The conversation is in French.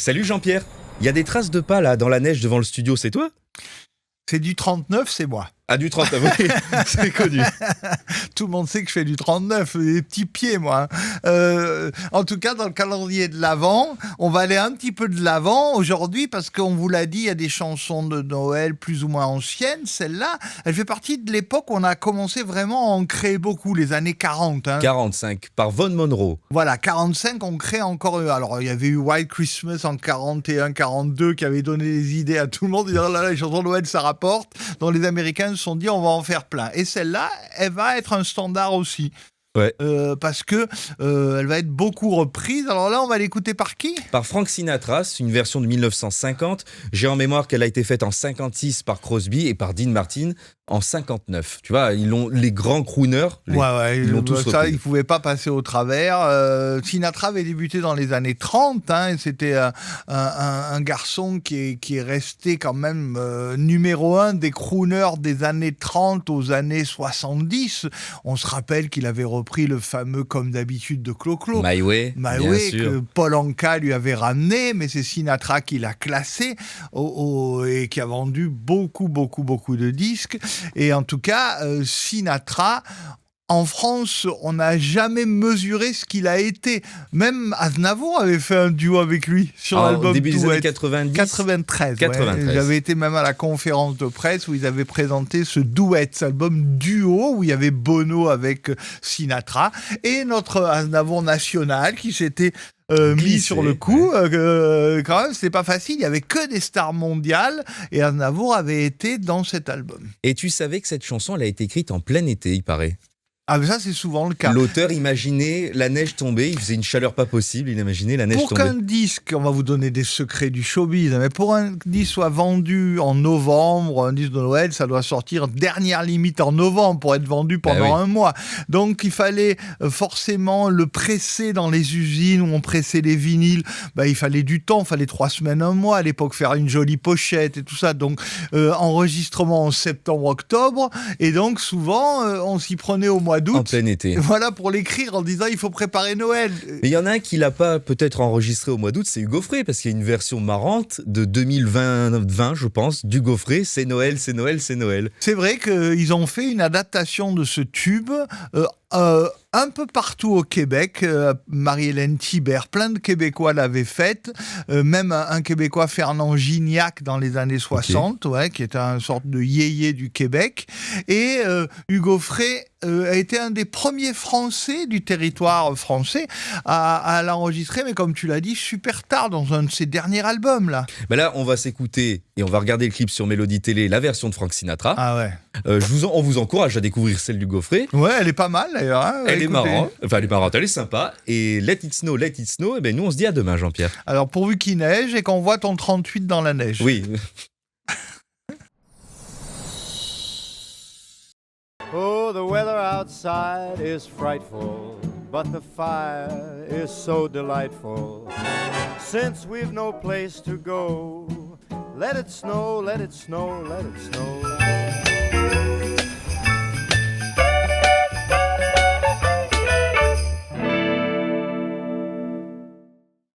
Salut Jean-Pierre. Il y a des traces de pas là dans la neige devant le studio, c'est toi? C'est du 39, c'est moi. Ah, du 39, oui, c'est connu. Tout le monde sait que je fais du 39, des petits pieds, moi. En tout cas, dans le calendrier de l'Avent, on va aller un petit peu de l'Avent aujourd'hui parce qu'on vous l'a dit, il y a des chansons de Noël plus ou moins anciennes. Celle-là, elle fait partie de l'époque où on a commencé vraiment à en créer beaucoup, les années 40. 45, par Von Monroe. Voilà, 45, on crée encore... Alors, il y avait eu White Christmas en 41, 42 qui avait donné des idées à tout le monde. Ils disaient, oh là là, les chansons de Noël, ça rapporte. Donc, les Américains se sont dit, on va en faire plein. Et celle-là, elle va être un standard aussi. Ouais. Parce que elle va être beaucoup reprise. Alors là, on va l'écouter par qui ? Par Frank Sinatra, c'est une version de 1950. J'ai en mémoire qu'elle a été faite en 56 par Crosby et par Dean Martin en 59. Tu vois, les grands crooners, ils l'ont tous ça, repris. ils ne pouvaient pas passer au travers. Sinatra avait débuté dans les années 30. Et c'était un garçon qui est resté quand même numéro 1 des crooners des années 30 aux années 70. On se rappelle qu'il avait repris le fameux Comme d'habitude de Clo-Clo. My Way, bien sûr. Que Paul Anka lui avait ramené, mais c'est Sinatra qui l'a classé et qui a vendu beaucoup de disques. Et en tout cas, Sinatra... En France, on n'a jamais mesuré ce qu'il a été. Même Aznavour avait fait un duo avec lui sur l'album début des années Duet. 90. 93. 93. Ouais. J'avais été même à la conférence de presse où ils avaient présenté ce Duet, cet album duo où il y avait Bono avec Sinatra et notre Aznavour national qui s'était mis sur le coup. Quand même, c'était pas facile. Il y avait que des stars mondiales et Aznavour avait été dans cet album. Et tu savais que cette chanson, elle a été écrite en plein été, il paraît. Ah, mais ça, c'est souvent le cas. L'auteur imaginait la neige tomber, il faisait une chaleur pas possible, il imaginait la neige Pour tomber. qu'un disque, on va vous donner des secrets du showbiz, mais pour un disque soit vendu en novembre, un disque de Noël, ça doit sortir dernière limite en novembre pour être vendu pendant un mois. Donc il fallait forcément le presser dans les usines où on pressait les vinyles. Il fallait du temps, il fallait 3 semaines, un mois à l'époque, faire une jolie pochette et tout ça. Donc enregistrement en septembre-octobre, et donc souvent on s'y prenait au mois d'août. En plein été. Voilà, pour l'écrire en disant il faut préparer Noël. Mais il y en a un qui l'a pas peut-être enregistré au mois d'août, c'est Hugo Frey, parce qu'il y a une version marrante de 2020, je pense, d'Hugo Frey, c'est Noël, c'est Noël, c'est Noël. C'est vrai qu'ils ont fait une adaptation de ce tube un peu partout au Québec. Marie-Hélène Thibert, plein de Québécois l'avaient faite. Même un Québécois, Fernand Gignac, dans les années 60, qui était une sorte de yéyé du Québec. Et Hugo Frey a été un des premiers Français du territoire français à l'enregistrer, mais comme tu l'as dit, super tard, dans un de ses derniers albums. Là, on va s'écouter et on va regarder le clip sur Mélodie Télé, la version de Frank Sinatra. Ah ouais. On vous encourage à découvrir celle d'Hugo Frey. Ouais, elle est pas mal d'ailleurs. Elle est marrante, elle est sympa. Et Let It Snow, nous on se dit à demain, Jean-Pierre. Alors pourvu qu'il neige et qu'on voit ton 38 dans la neige. Oui. Oh, the weather outside is frightful, but the fire is so delightful. Since we've no place to go, let it snow, let it snow, let it snow.